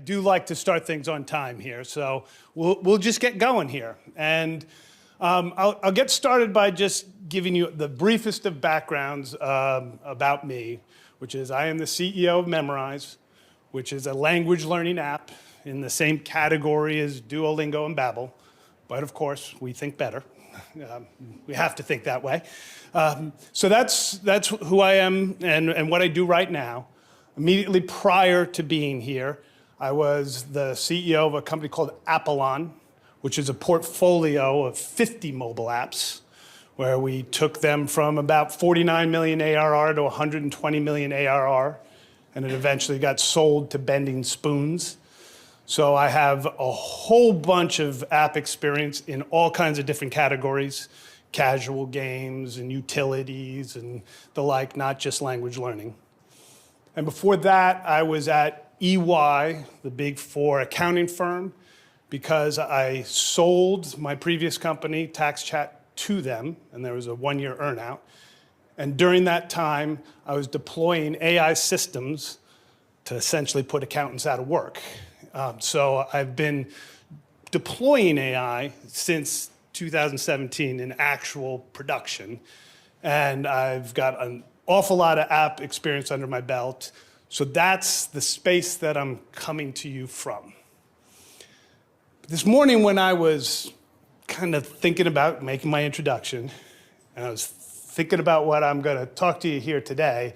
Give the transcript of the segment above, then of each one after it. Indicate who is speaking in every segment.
Speaker 1: do like to start things on time here, so we'll just get going here. And I'll get started by just giving you the briefest of backgrounds about me, which is I am the CEO of Memrise, which is a language learning app in the same category as Duolingo and Babbel. But of course, we think better. We have to think that way. So that's who I am and what I do right now. Immediately prior to being here, I was the CEO of a company called Apollon, which is a portfolio of 50 mobile apps, where we took them from about 49 million ARR to 120 million ARR, and it eventually got sold to Bending Spoons. So I have a whole bunch of app experience in all kinds of different categories, casual games and utilities and the like, not just language learning. And before that, I was at EY, the Big Four accounting firm, because I sold my previous company, TaxChat, to them, and there was a one-year earnout. And during that time, I was deploying AI systems to essentially put accountants out of work. So I've been deploying AI since 2017 in actual production, and I've got an awful lot of app experience under my belt. So that's the space that I'm coming to you from. This morning when I was kind of thinking about making my introduction, and I was thinking about what I'm going to talk to you here today,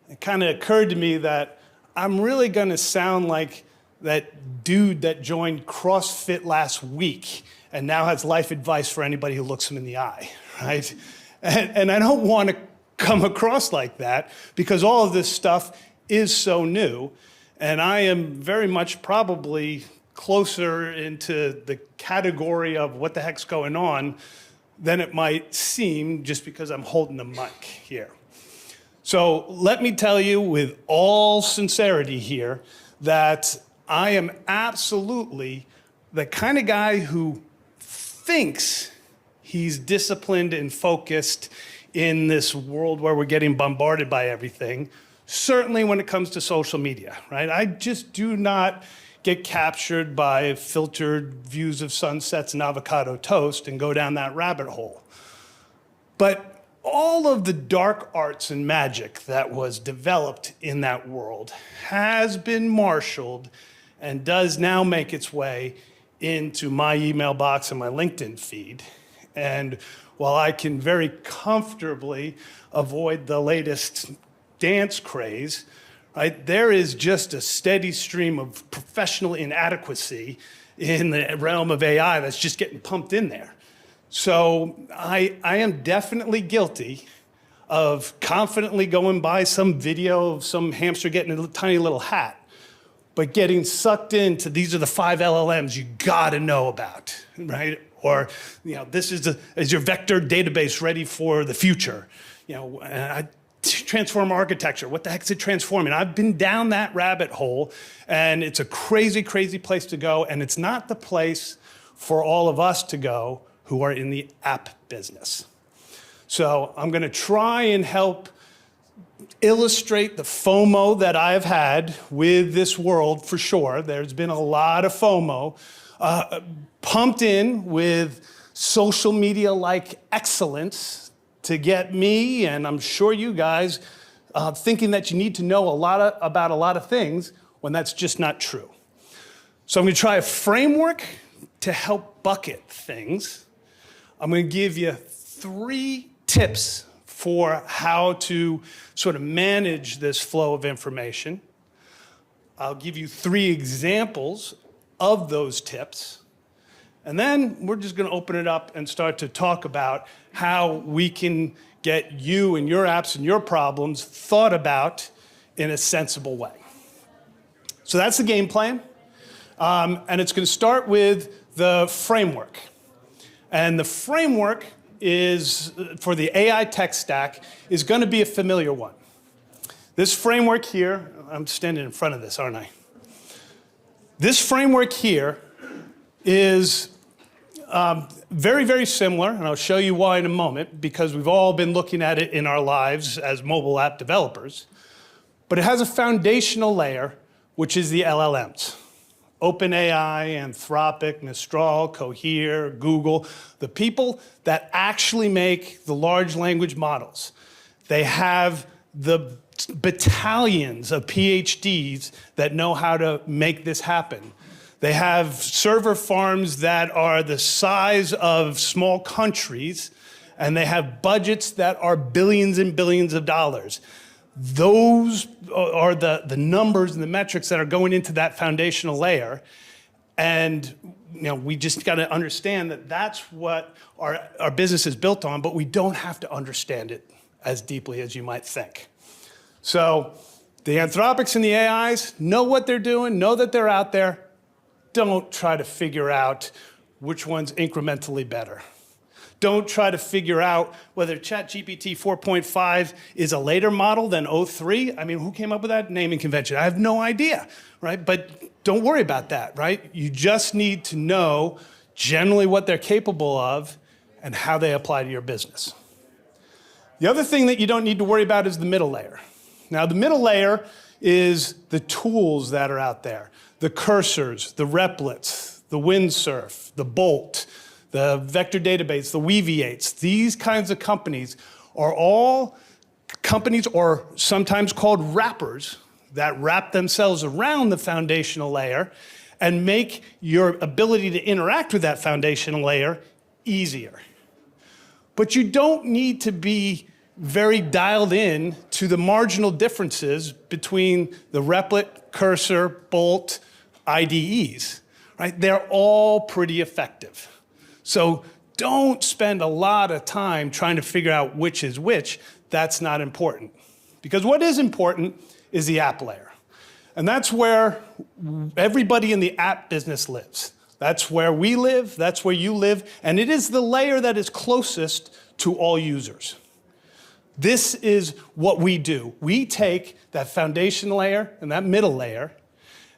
Speaker 1: it kind of occurred to me that I'm really going to sound like that dude that joined CrossFit last week and now has life advice for anybody who looks him in the eye, right? And I don't want to come across like that because all of this stuff is so new, and I am very much probably closer into the category of what the heck's going on than it might seem just because I'm holding the mic here. So let me tell you with all sincerity here that I am absolutely the kind of guy who thinks he's disciplined and focused in this world where we're getting bombarded by everything, certainly when it comes to social media, right? I just do not get captured by filtered views of sunsets and avocado toast and go down that rabbit hole. But all of the dark arts and magic that was developed in that world has been marshaled and does now make its way into my email box and my LinkedIn feed. And while I can very comfortably avoid the latest dance craze, right, there is just a steady stream of professional inadequacy in the realm of AI that's just getting pumped in there. So I am definitely guilty of confidently going by some video of some hamster getting a tiny little hat, but getting sucked into these are the 5 LLMs you gotta know about, right? Or, this is your vector database ready for the future? Transform architecture, what the heck is it transforming? I've been down that rabbit hole, and it's a crazy, crazy place to go, and it's not the place for all of us to go who are in the app business. So I'm gonna try and help illustrate the FOMO that I've had with this world for sure. There's been a lot of FOMO pumped in with social media-like excellence to get me, and I'm sure you guys, thinking that you need to know about a lot of things when that's just not true. So I'm gonna try a framework to help bucket things. I'm gonna give you 3 tips for how to sort of manage this flow of information. I'll give you 3 examples of those tips. And then we're just going to open it up and start to talk about how we can get you and your apps and your problems thought about in a sensible way. So that's the game plan. And it's going to start with the framework. And the framework is, for the AI tech stack, is going to be a familiar one. This framework here, I'm standing in front of this, aren't I? This framework here is very, very similar, and I'll show you why in a moment, because we've all been looking at it in our lives as mobile app developers. But it has a foundational layer which is the LLMs. OpenAI, Anthropic, Mistral, Cohere, Google, the people that actually make the large language models. They have the battalions of PhDs that know how to make this happen. They have server farms that are the size of small countries, and they have budgets that are billions and billions of dollars. Those are the numbers and the metrics that are going into that foundational layer. And we just got to understand that that's what our business is built on, but we don't have to understand it as deeply as you might think. So the Anthropics and the AIs know what they're doing, know that they're out there. Don't try to figure out which one's incrementally better. Don't try to figure out whether ChatGPT 4.5 is a later model than o3. I mean, who came up with that naming convention? I have no idea, right? But don't worry about that, right? You just need to know generally what they're capable of and how they apply to your business. The other thing that you don't need to worry about is the middle layer. Now, the middle layer is the tools that are out there, the cursors, the replets, the windsurf, the bolt, the vector database, the Weaviates. These kinds of companies are all companies, or sometimes called wrappers, that wrap themselves around the foundational layer and make your ability to interact with that foundational layer easier. But you don't need to be very dialed in to the marginal differences between the replet, cursor, bolt, IDEs, right? They're all pretty effective. So don't spend a lot of time trying to figure out which is which. That's not important. Because what is important is the app layer. And that's where everybody in the app business lives. That's where we live, that's where you live, and it is the layer that is closest to all users. This is what we do. We take that foundation layer and that middle layer,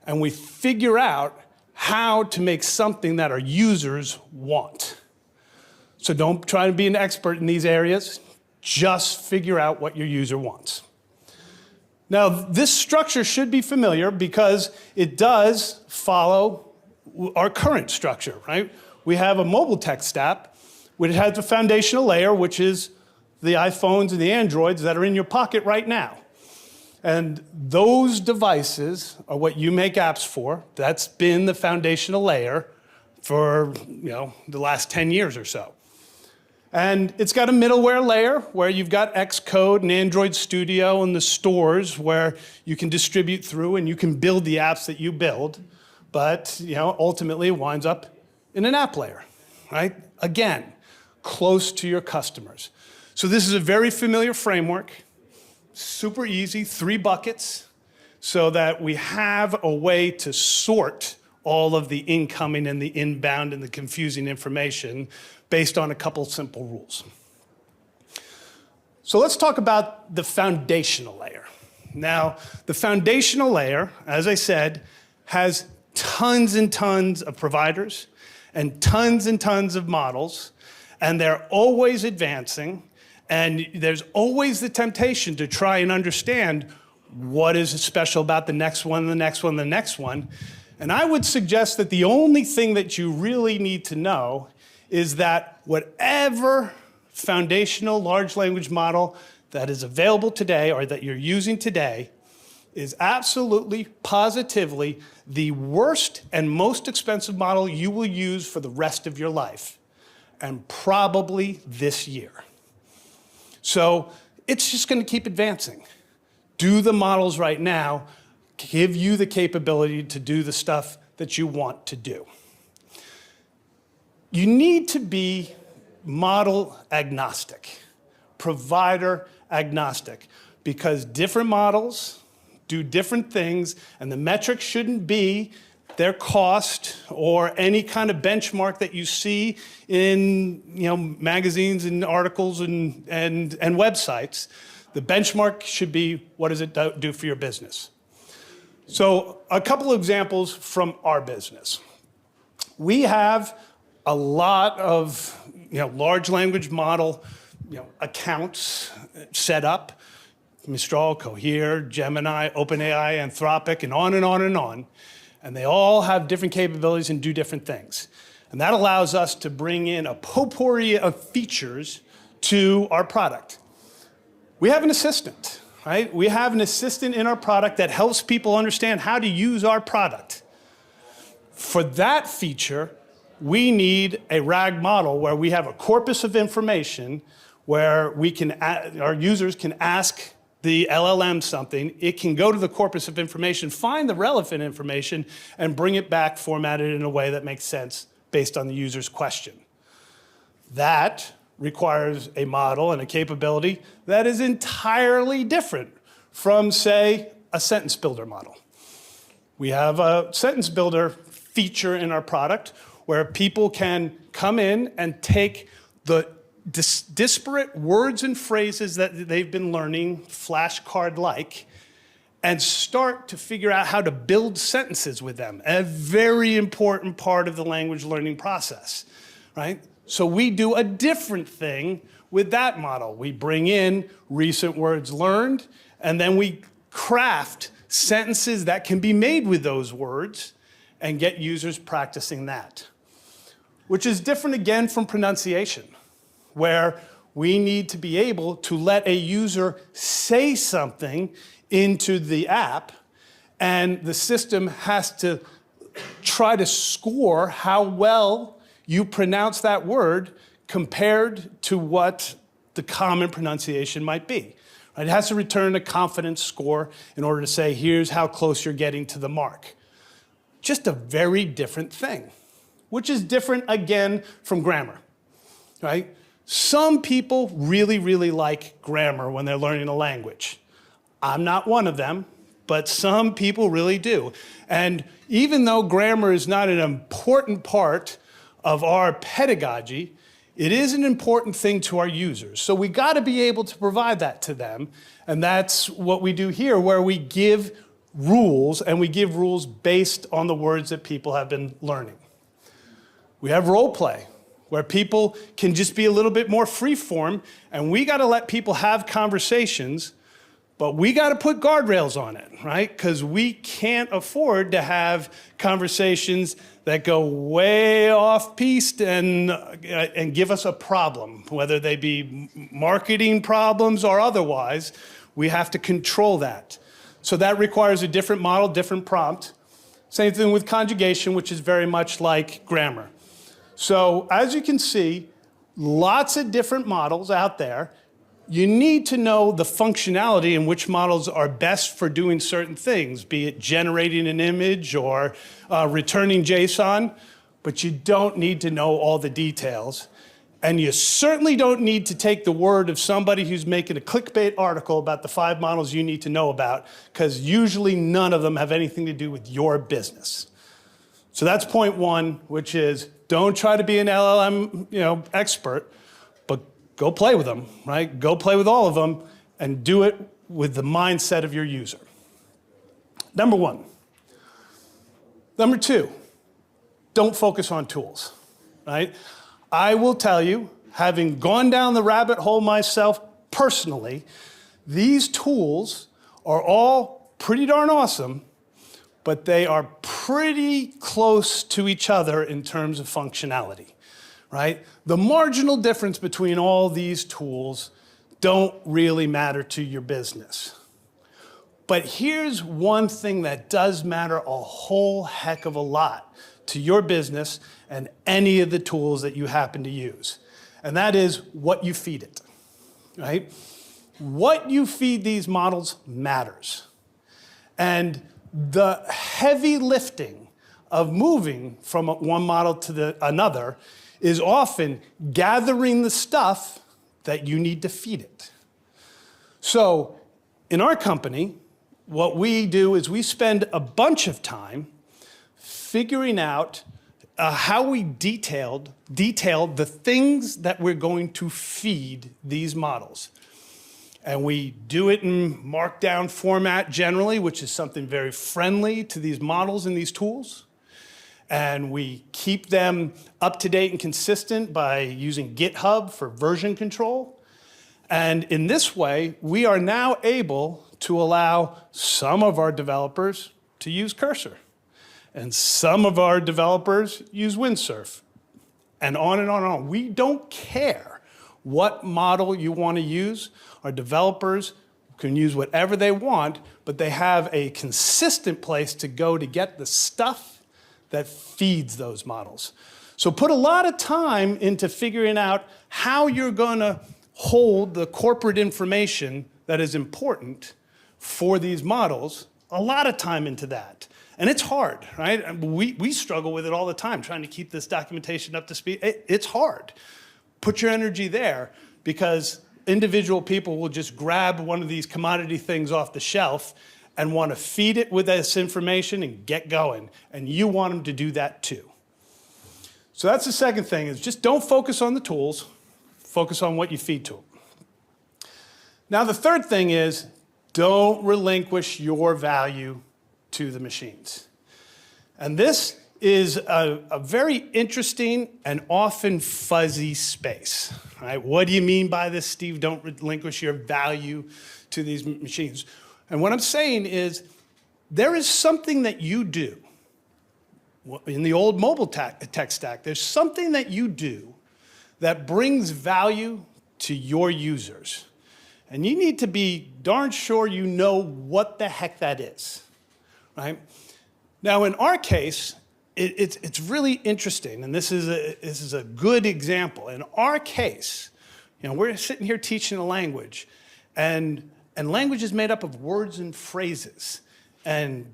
Speaker 1: and we figure out how to make something that our users want. So don't try to be an expert in these areas. Just figure out what your user wants. Now, this structure should be familiar because it does follow our current structure, right? We have a mobile tech stack, which has a foundational layer, which is the iPhones and the Androids that are in your pocket right now. And those devices are what you make apps for. That's been the foundational layer for the last 10 years or so. And it's got a middleware layer where you've got Xcode and Android Studio and the stores where you can distribute through and you can build the apps that you build. But ultimately it winds up in an app layer, right? Again, close to your customers. So this is a very familiar framework. Super easy, 3 buckets, so that we have a way to sort all of the incoming and the inbound and the confusing information based on a couple simple rules. So let's talk about the foundational layer. Now, the foundational layer, as I said, has tons and tons of providers and tons of models, and they're always advancing. And there's always the temptation to try and understand what is special about the next one, the next one, the next one. And I would suggest that the only thing that you really need to know is that whatever foundational large language model that is available today or that you're using today is absolutely, positively the worst and most expensive model you will use for the rest of your life, and probably this year. So it's just going to keep advancing. Do the models right now give you the capability to do the stuff that you want to do. You need to be model agnostic, provider agnostic, because different models do different things, and the metric shouldn't be their cost or any kind of benchmark that you see in magazines and articles and websites. The benchmark should be, what does it do for your business? So a couple of examples from our business. We have a lot of large language model accounts set up. Mistral, Cohere, Gemini, OpenAI, Anthropic, and on and on and on. And they all have different capabilities and do different things. And that allows us to bring in a potpourri of features to our product. We have an assistant, right? We have an assistant in our product that helps people understand how to use our product. For that feature, we need a RAG model where we have a corpus of information where our users can ask the LLM something, it can go to the corpus of information, find the relevant information, and bring it back formatted in a way that makes sense based on the user's question. That requires a model and a capability that is entirely different from, say, a sentence builder model. We have a sentence builder feature in our product where people can come in and take the disparate words and phrases that they've been learning, flashcard-like, and start to figure out how to build sentences with them, a very important part of the language learning process, right? So we do a different thing with that model. We bring in recent words learned, and then we craft sentences that can be made with those words and get users practicing that, which is different again from pronunciation, where we need to be able to let a user say something into the app, and the system has to try to score how well you pronounce that word compared to what the common pronunciation might be. It has to return a confidence score in order to say, here's how close you're getting to the mark. Just a very different thing, which is different again from grammar, right? Some people really, really like grammar when they're learning a language. I'm not one of them, but some people really do. And even though grammar is not an important part of our pedagogy, it is an important thing to our users. So we got to be able to provide that to them. And that's what we do here, where we give rules, and we give rules based on the words that people have been learning. We have role play, where people can just be a little bit more free form, and we got to let people have conversations, but we got to put guardrails on it, right? Because we can't afford to have conversations that go way off piste and give us a problem, whether they be marketing problems or otherwise. We have to control that. So that requires a different model, different prompt. Same thing with conjugation, which is very much like grammar. So as you can see, lots of different models out there. You need to know the functionality and which models are best for doing certain things, be it generating an image or returning JSON, but you don't need to know all the details. And you certainly don't need to take the word of somebody who's making a clickbait article about the 5 models you need to know about, because usually none of them have anything to do with your business. So that's point 1, which is don't try to be an LLM expert, but go play with them, right? Go play with all of them and do it with the mindset of your user. Number 1. Number 2, don't focus on tools, right? I will tell you, having gone down the rabbit hole myself personally, these tools are all pretty darn awesome, but they are pretty close to each other in terms of functionality, right? The marginal difference between all these tools don't really matter to your business. But here's one thing that does matter a whole heck of a lot to your business and any of the tools that you happen to use. And that is what you feed it, right? What you feed these models matters. And the heavy lifting of moving from one model to another is often gathering the stuff that you need to feed it. So in our company, what we do is we spend a bunch of time figuring out how we detailed the things that we're going to feed these models. And we do it in markdown format generally, which is something very friendly to these models and these tools. And we keep them up to date and consistent by using GitHub for version control. And in this way, we are now able to allow some of our developers to use Cursor. And some of our developers use Windsurf. And on and on and on. We don't care what model you want to use. Our developers can use whatever they want, but they have a consistent place to go to get the stuff that feeds those models. So put a lot of time into figuring out how you're going to hold the corporate information that is important for these models, a lot of time into that. And it's hard, right? We struggle with it all the time, trying to keep this documentation up to speed. It's hard. Put your energy there, because individual people will just grab one of these commodity things off the shelf and want to feed it with this information and get going. And you want them to do that too. So that's the second thing, is just don't focus on the tools, focus on what you feed to them. Now the third thing is, don't relinquish your value to the machines. And this is a very interesting and often fuzzy space. Right? What do you mean by this, Steve? Don't relinquish your value to these machines. And what I'm saying is, there is something that you do. In the old mobile tech stack, there's something that you do that brings value to your users. And you need to be darn sure you know what the heck that is. Right? Now, in our case, it's really interesting, and this is a good example. In our case, we're sitting here teaching a language, and language is made up of words and phrases, and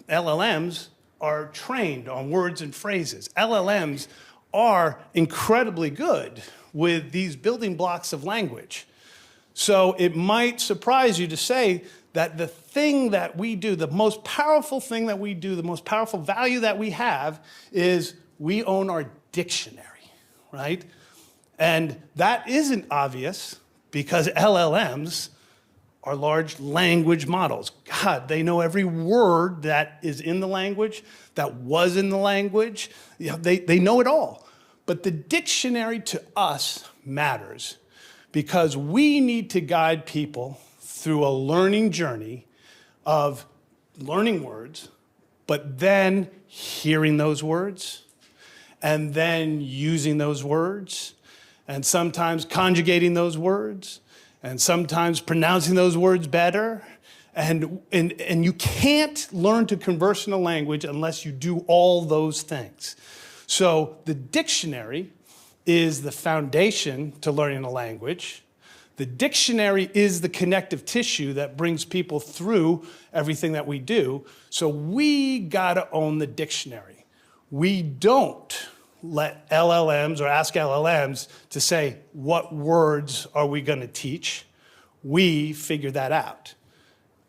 Speaker 1: LLMs are trained on words and phrases. LLMs are incredibly good with these building blocks of language. So it might surprise you to say that the thing that we do, the most powerful thing that we do, the most powerful value that we have, is we own our dictionary, right? And that isn't obvious because LLMs are large language models. God, they know every word that is in the language, that was in the language. They know it all. But the dictionary to us matters because we need to guide people through a learning journey of learning words, but then hearing those words, and then using those words, and sometimes conjugating those words, and sometimes pronouncing those words better. And you can't learn to converse in a language unless you do all those things. So the dictionary is the foundation to learning a language. The dictionary is the connective tissue that brings people through everything that we do. So we gotta own the dictionary. We don't let LLMs or ask LLMs to say, what words are we gonna teach? We figure that out.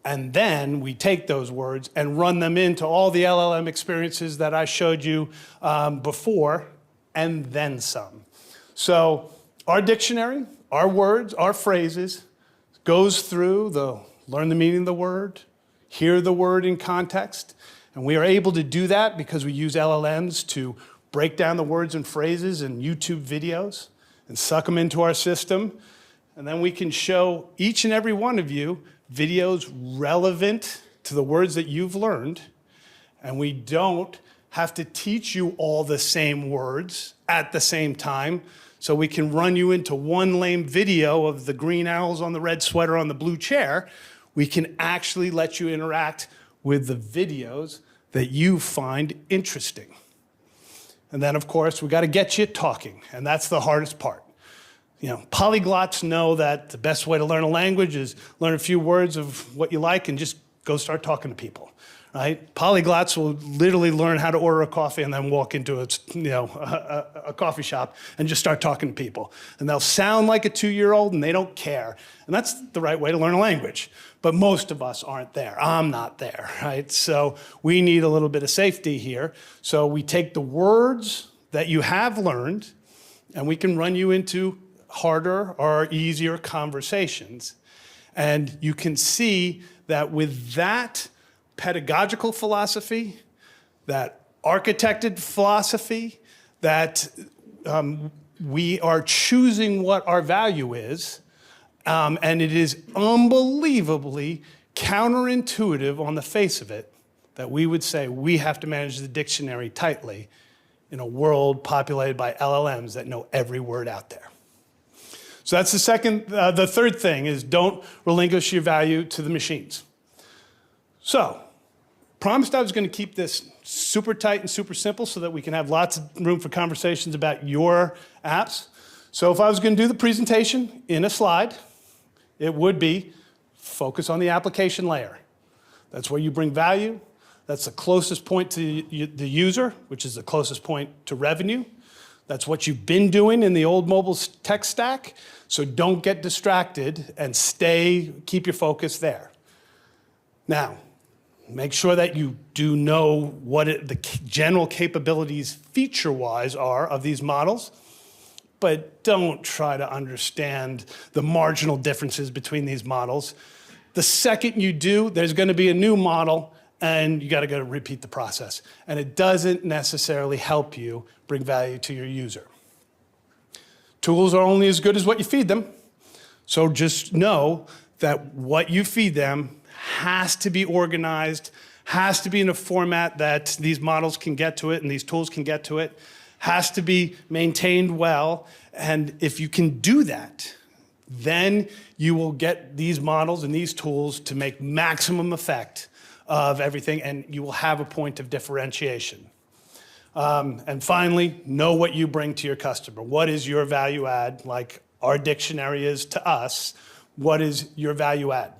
Speaker 1: And then we take those words and run them into all the LLM experiences that I showed you before, and then some. So our dictionary, our words, our phrases, goes through learn the meaning of the word, hear the word in context, and we are able to do that because we use LLMs to break down the words and phrases in YouTube videos and suck them into our system. And then we can show each and every one of you videos relevant to the words that you've learned, and we don't have to teach you all the same words at the same time. So we can run you into one lame video of the green owls on the red sweater on the blue chair. We can actually let you interact with the videos that you find interesting. And then, of course, we got to get you talking, and that's the hardest part. Polyglots know that the best way to learn a language is learn a few words of what you like and just go start talking to people. Right? Polyglots will literally learn how to order a coffee and then walk into a coffee shop and just start talking to people. And they'll sound like a 2-year-old and they don't care. And that's the right way to learn a language. But most of us aren't there. I'm not there, right? So we need a little bit of safety here. So we take the words that you have learned and we can run you into harder or easier conversations. And you can see that with that pedagogical philosophy, that architected philosophy, that we are choosing what our value is, And it is unbelievably counterintuitive on the face of it that we would say we have to manage the dictionary tightly in a world populated by LLMs that know every word out there. So that's the third thing is don't relinquish your value to the machines. So, promised I was going to keep this super tight and super simple so that we can have lots of room for conversations about your apps. So if I was going to do the presentation in a slide, it would be focus on the application layer. That's where you bring value. That's the closest point to the user, which is the closest point to revenue. That's what you've been doing in the old mobile tech stack. So don't get distracted and keep your focus there. Now, make sure that you do know what the general capabilities feature-wise are of these models, but don't try to understand the marginal differences between these models. The second you do, there's going to be a new model, and you got to go repeat the process. And it doesn't necessarily help you bring value to your user. Tools are only as good as what you feed them. So just know that what you feed them has to be organized, has to be in a format that these models can get to it and these tools can get to it, has to be maintained well. And if you can do that, then you will get these models and these tools to make maximum effect of everything, and you will have a point of differentiation. And finally, know what you bring to your customer. What is your value add? Like our dictionary is to us, what is your value add?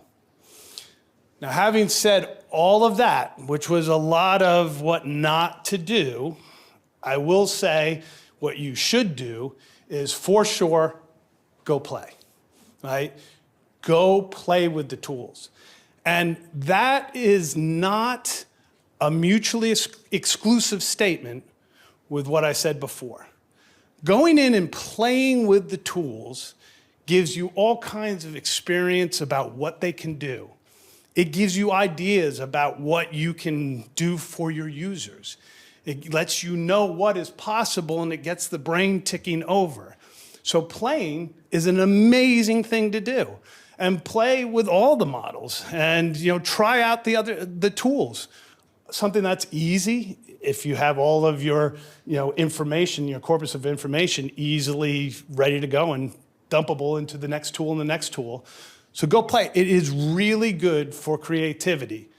Speaker 1: Now, having said all of that, which was a lot of what not to do, I will say what you should do is for sure, go play, right? Go play with the tools. And that is not a mutually exclusive statement with what I said before. Going in and playing with the tools gives you all kinds of experience about what they can do. It gives you ideas about what you can do for your users. It lets you know what is possible, and it gets the brain ticking over. So playing is an amazing thing to do. And play with all the models and try out the tools. Something that's easy if you have all of your information, your corpus of information easily ready to go and dumpable into the next tool and the next tool. So go play. It is really good for creativity.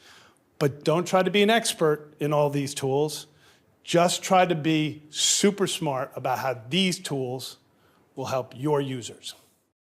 Speaker 1: But don't try to be an expert in all these tools. Just try to be super smart about how these tools will help your users.